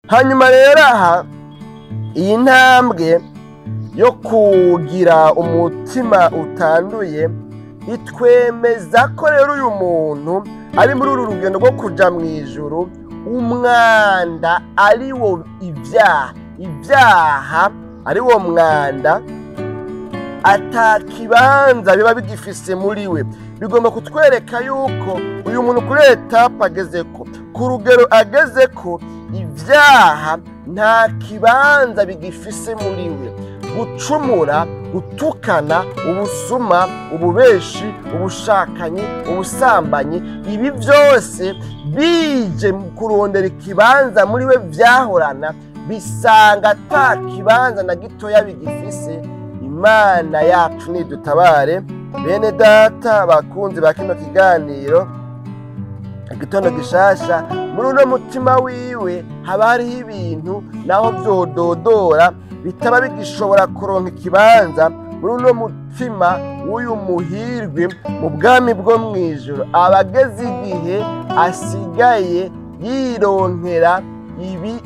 hanyuma rero aha iyi ntambwe yo kugira umutima utanduye itwemeza ko rero uyu muntu ari muri uru rugendo rwo kuja mu ijuru umwanda ari wo ibyaha ari wo mwanda atakibanza biba bigifise muri we. Bigomba kutwereka yuko uyu muntu kuri etape agezeko, ku rugero agezeko, ibyaha nta kibanza bigifise muri we. Gucumura, gutukana, ubusuma, ububeshi, ubushakanyi, ubusambanyi, ibi byose bije kurondera ikibanza muri we byahorana, bisanga ata kibanza na gitoya bigifise. Imana yacu nidutabare. Bene data bakunzi ba kino kiganiro igitondo gishasha, muri uno mutima wiwe haba hariho ibintu naho byododora bitaba bigishobora kuronka ikibanza. Muri uno mutima w'uyu muhirwe mu bwami bwo mu ijuru abageze igihe asigaye yironkera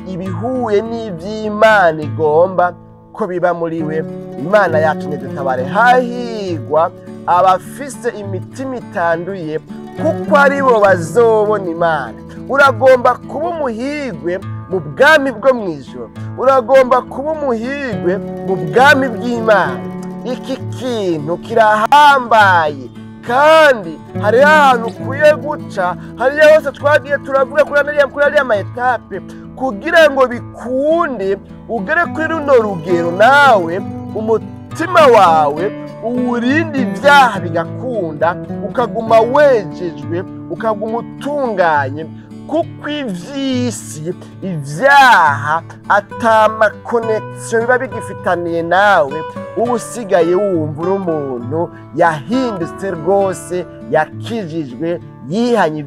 ibihuye n'iby'Imana igomba ko biba muri we. Imana yacu nidutabare. Hahigwa abafise imitima itanduye kuko ari bo bazobona Imana. Uragomba kuba umuhirwe mu bwami bwo mu ijuru, uragomba kuba umuhirwe mu bwami bw'Imana. Iki kintu kirahambaye kandi hari ahantu ukwiye guca, hariya hose twagiye turavuga kuri ariya ma etape kugira ngo bikunde ugere kuri runo rugero. Nawe umutima wawe uwurinde ibyaha bigakunda, ukaguma wejejwe, ukaguma utunganye, kuko ivy'isi ibyaha atamakonekisiyo biba bigifitaniye nawe. Uba usigaye wumva uri umuntu yahindutse rwose, yakijijwe, yihanye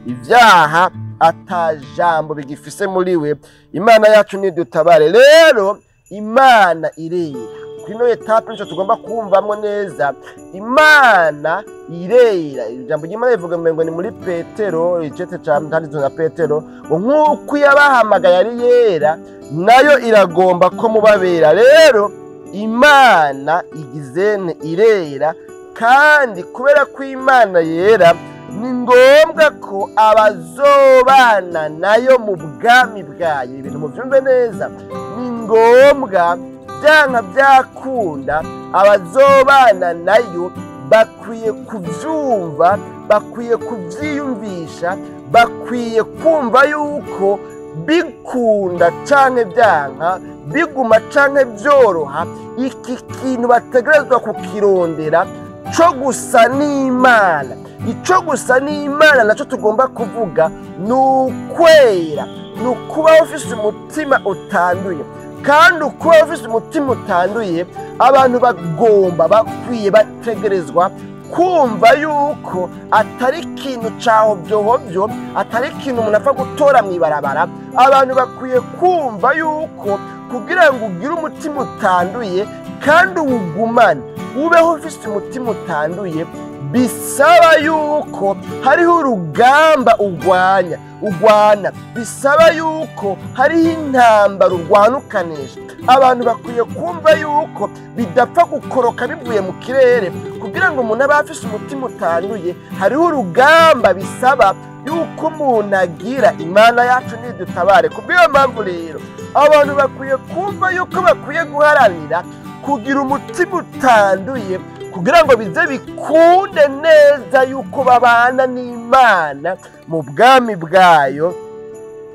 ibyaha atajambo bigifise muri we. Imana yacu nidutabare. Rero Imana irera. Kino etape nico tugomba kumvamo neza. Imana irera. Ijambo ry'Imana rivuga ngo ni muri Petero icete cyanditswe na Petero, nk'uko yabahamagaye ari yera, nayo iragomba ko mubabera. Rero Imana igizene irera, kandi kubera ko Imana yera ni ngombwa ko abazobana nayo mu bwami bwayo. Ibintu mubyumve neza, ni ngombwa byanka byakunda abazobana nayo bakwiye kubyumva, bakwiye kubyiyumvisha, bakwiye kumva yuko bikunda canke byanka, biguma canke byoroha, iki kintu bategerezwa kukirondera cyo gusa n'Imana. Icyo gusa n'Imana nacyo tugomba kuvuga ni ukwera, ni ukuba ufise umutima utanduye. Kandi ukuba ufise umutima utanduye, abantu bakwiye bategerezwa kumva yuko atari ikintu cyaho byohobyo, atari ikintu umuntu apfa gutora mu ibarabara. Abantu bakwiye kumva yuko kugira ngo ugire umutima utanduye kandi uwugumane, ubeho ufise umutima utanduye, bisaba yuko hariho urugamba ugwana, bisaba yuko hariho intambara urwanukanisha. Abantu bakwiye kumva yuko bidapfa gukoroka bivuye mu kirere. Kugira ngo umuntu abe afise umutima utanduye, hariho urugamba bisaba yuko umuntu agira. Imana yacu nidutabare. Kubw'iyo mpamvu rero abantu bakwiye kumva yuko bakwiye guharanira kugira umutima utanduye, kugira ngo bize bikunde neza yuko babana n'Imana mu bwami bwayo.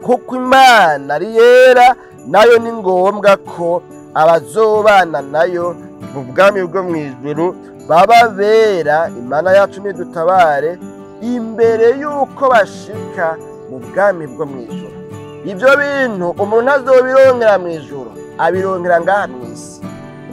Kuko Imana ari yera, nayo ni ngombwa ko abazobana nayo mu bwami bwo mu ijuru baba bera. Imana yacu nidutabare imbere yuko bashika mu bwami bwo mu ijuru. Ibyo bintu umuntu azobirongera mu ijuru abirongera ngaha mu isi.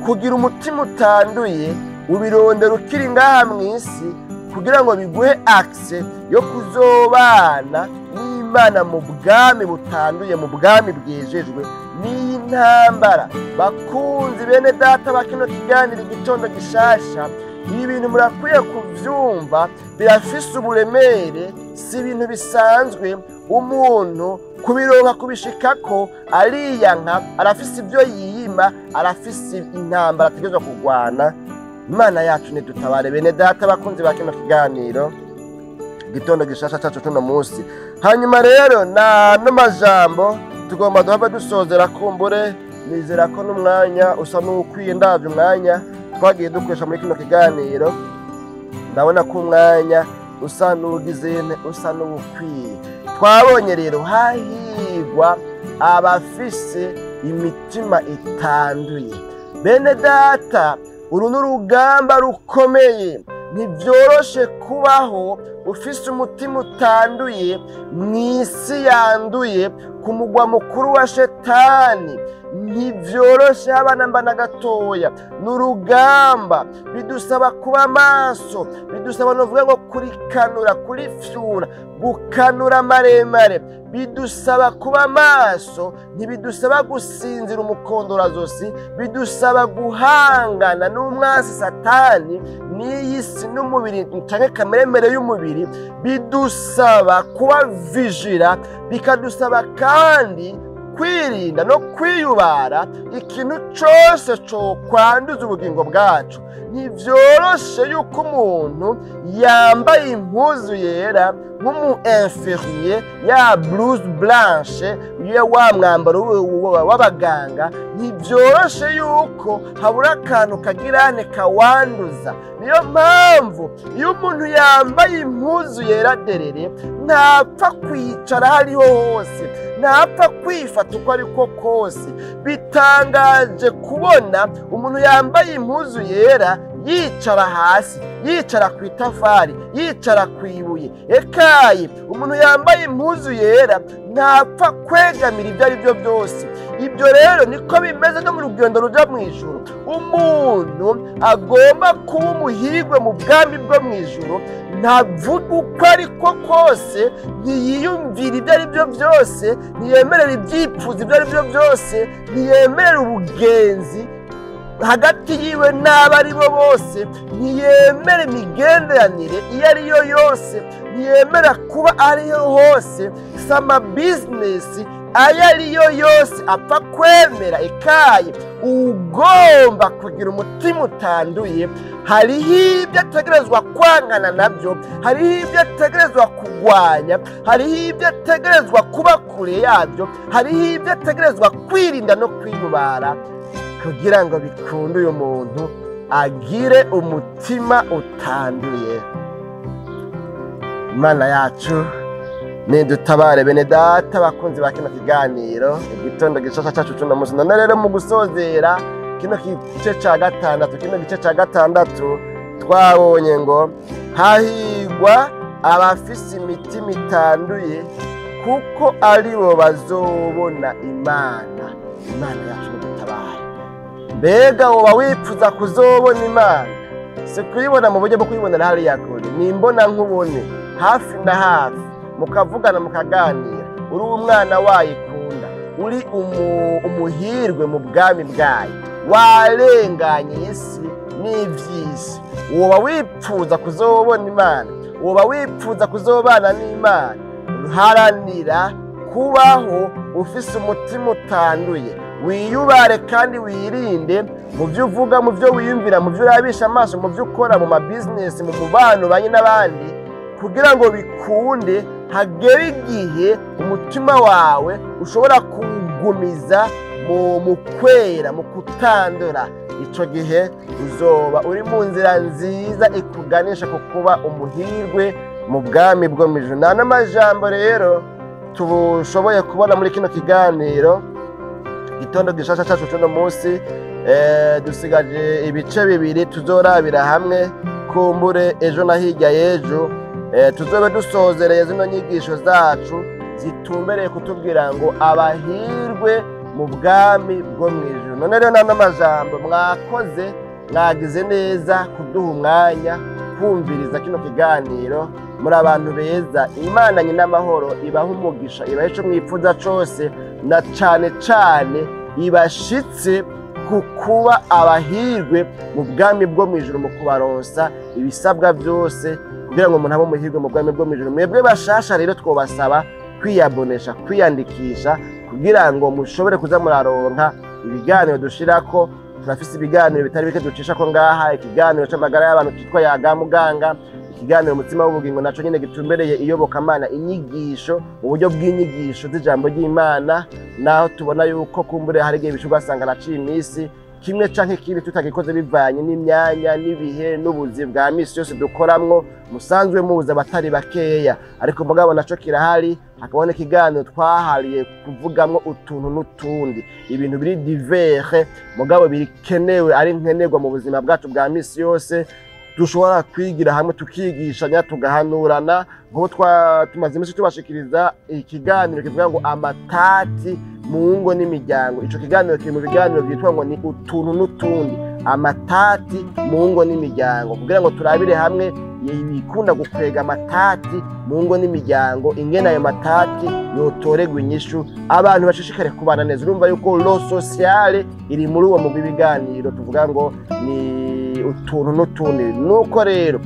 Kugira umutima utanduye ubirondera ukiri ngaha mu isi, kugira ngo biguhe akse yo kuzobana n'Imana mu bwami butanduye, mu bwami bwejejwe n'intambara. Bakunzi bene data bakino kiganiro igitondo gishasha, ibi bintu murakwiye kuvyumva, birafise uburemere, si ibintu bisanzwe. Umuntu kubironka kubishikako ariyanka, arafise ibyo yiyima, arafise intambara ategerezwa kurwana. Imana yacu nidutabare bene data bakunzi ba kino kiganiro gitondo gishasha cacu tuno munsi. Hanyuma rero no majambo tugomba duhava dusozera, kumbure nizera ko n'umwanya usa n'ukwiye, ndavye umwanya twagiye dukoresha muri kino kiganiro, ndabona ko umwanya usa n'ugizene, usa n'ukwiye. Twabonye rero hahigwa abafise imitima itanduye. Bene data, uru n'urugamba rukomeye. Ntivyoroshe kubaho ufise umutima utanduye mw'isi yanduye, ku mugwa mukuru wa Shetani. Ntivyoroshe abana mbana gatoya, n'urugamba. Bidusaba kuba maso, bidusaba novuga ngo kurikanura, kurifyura, gukanura maremare. Bidusaba kuba maso, ntibidusaba gusinzira umukondorazosi, bidusaba guhangana n'umwasi Satani n'iyi si n'umubiri canke kameremere y'umubiri. Bidusaba kuba vigila, bikadusaba kandi kwirinda no kwiyubara ikintu cose co kwanduza ubugingo bwacu. Ntivyoroshe yuko umuntu yambaye impuzu yera nk'umu infirmier, ya blouse blanche, wa mwambaro w'abaganga. Ntivyoroshe yuko habura akantu kagirane kawanduza. Niyo mpamvu iyo umuntu yambaye impuzu yera derere, ntapfa kwicara hariho hose, ntapfa kwifata uko ariko kose. Bitangaje kubona umuntu yambaye impuzu yera yicara hasi, yicara ku itafari, yicara ku ibuye. Ekaye umuntu yambaye impuzu yera ntapfa kwegamira ibyo ari byo byose. Ibyo rero niko bimeze no mu rugendo ruja mu ijuru. Umuntu agomba kuba umuhigwe mu bwami bwo mu ijuru, ntavuga uko ariko kose, ntiyiyumvira ibyo ari byo byose, ntiyemerera ibyipfuzo ibyo ari byo byose, ntiyemerera ubugenzi hagati yiwe n'abari bo bose, ntiyemera imigenderanire iyo ari yo yose, ntiyemera kuba ariho hose, sama bizinesi ayo ari yo yose apfa kwemera. Ekaye ugomba kugira umutima utanduye. Hariho ibyo ategerezwa kwangana nabyo, hariho ibyo ategerezwa kugwanya, hariho ibyo ategerezwa kuba kure yabyo, hariho ibyo ategerezwa kwirinda no kwiyubara, kugira ngo bikunde uyu muntu agire umutima utanduye. Imana yacu nidutabare bene data bakunzi ba kino kiganiro igitondo gishasha cacu cuno munsi. None rero mu gusozera kino gice ca gatandatu twabonye ngo hahigwa abafise imitima itanduye, kuko aribo bazobona Imana. Imana yacu nidutabare. Mbega woba wipfuza kuzobona Imana? Si kuyibona mu buryo bwo kuyibonera hariya kure, ni imbona nkubone, hafi na hafi, mukavugana mukaganira. Uri umwana wayikunda, uri umuhirwe mu bwami bwayo, warenganye isi n'ivyisi. Woba wipfuza kuzobona Imana, woba wipfuza kuzobana n'Imana, haranira kubaho ufise umutima utanduye. Wiyubare kandi wirinde mu byo uvuga, mu byo wiyumvira, mu byo urabisha amaso, mu byo ukora, mu mabizinesi, mu mubano banye n'abandi, kugira ngo bikunde hagere igihe umutima wawe ushobora kugumiza mu kwera, mu kutandura. Ico gihe uzoba uri mu nzira nziza ikuganisha ku kuba umuhirwe mu bwami bwo mu ijuru. N'amajambo rero tubushoboye kubona muri kino kiganiro gitondo gishasha cacu cuno munsi. Dusigaje ibice bibiri tuzorabira hamwe, kumbure ejo na hirya y'ejo tuzobe dusozereye zino nyigisho zacu zitumbereye kutubwira ngo abahirwe mu bwami bwo mu ijuru. None rero n'amajambo mwakoze, mwagize neza kuduha umwanya kumviriza kino kiganiro. Muri abantu beza, Imana nyina amahoro ibaha umugisha, ibahe ico mwipfuza cose, na cane cane ibashitse ku kuba abahirwe mu bwami bwo mu ijuru, mu kubaronsa ibisabwa byose kugira ngo umuntu abe umuhirwe mu bwami bwo mu ijuru. Mwebwe bashasha rero twobasaba kwiyabonesha, kwiyandikisha kugira ngo mushobore kuza muraronka ibiganiro dushirako. Turafise ibiganiro bitari bike ducisha ko ngaha, ikiganiro c'amagara y'abantu kitwa Yaga Muganga, ikiganiro umutima w'ubugingo naco nyene gitumbereye iyobokamana, inyigisho mu buryo bw'inyigisho z'ijambo ry'Imana, naho tubona yuko kumbure hari igihe bishobora gusanga naciye imisi kimwe canke ikindi tutagikoze bivanye n'imyanya n'ibihe n'ubuzi bwa misi yose dukoramwo musanzwe mubuza abatari bakeya, ariko mugabo naco kirahari. Hakabona ikiganiro twahariye kuvugamwo utuntu n'utundi, ibintu biri divers mugabo bikenewe ari nkenerwa mu buzima bwacu bwa misi yose, dushobora kwigira hamwe tukigishanya tugahanurana. Nko tumaze imisi tubashikiriza ikiganiro kivuga ngo amatati mu ngo n'imiryango. Ico kiganiro kiri mu biganiro byitwa ngo ni utuntu n'utundi, amatati mu ngo n'imiryango, kugira ngo turabire hamwe ibikunda gukwega amatati mu ngo n'imiryango, ingene ayo matati yotoregwa inyishu, abantu bashishikare kubana neza. Urumva yuko lo sociale iri muri uwo mu biganiro tuvuga ngo ni utuntu n'utundi. Nuko rero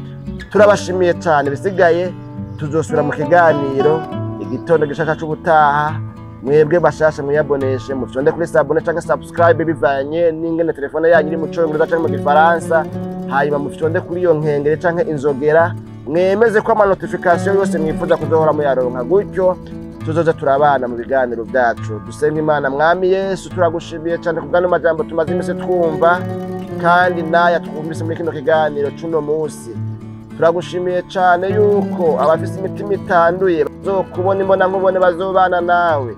turabashimiye cyane, bisigaye tuzosubira mu kiganiro igitondo gishaka c'ubutaha. Mwebwe bashasha mwiyaboneshe, mutonde kuri sabone cyangwa subscribe bivanye n'ingene telefone yanyu iri mu Congereza cyangwa mu Gifaransa, hanyuma mutonde kuri iyo nkengere cyangwa inzogera, mwemeze ko ama notification yose mwifuza kuzohora muyaronka, gutyo tuzoza turabana mu biganiro byacu. Dusenga Imana. Mwami Yesu, turagushimiye cyane kubwano majambo tumaze imisi twumva, kandi naya twumvise muri kino kiganiro cuno munsi. Turagushimiye cyane yuko abafise imitima itanduye bazokubona imbona nkubone, bazobana nawe.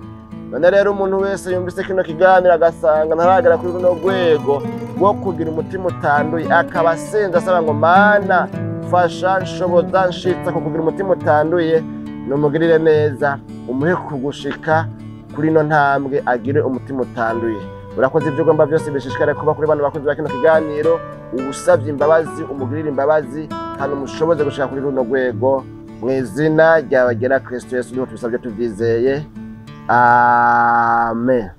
None rero umuntu wese yumvise kino kiganiro agasanga ntaragera kuri runo rwego rwo kugira umutima utanduye, akaba asenze asaba ngo Mana fasha, nshoboza, nshitsa ko kugira umutima utanduye, numugirire neza, umuhe kugushika kuri no ntambwe, agire umutima utanduye. Urakoze ibyo ugomba byose bishishikare kuba kuri bano bakozi ba kino kiganiro, ubusavye imbabazi, umugirire imbabazi, kandi umushoboze gushika kuri runo rwego, mu izina ryawe ryera Kristo Yesu niho tubisabye tuvyizeye. Amen.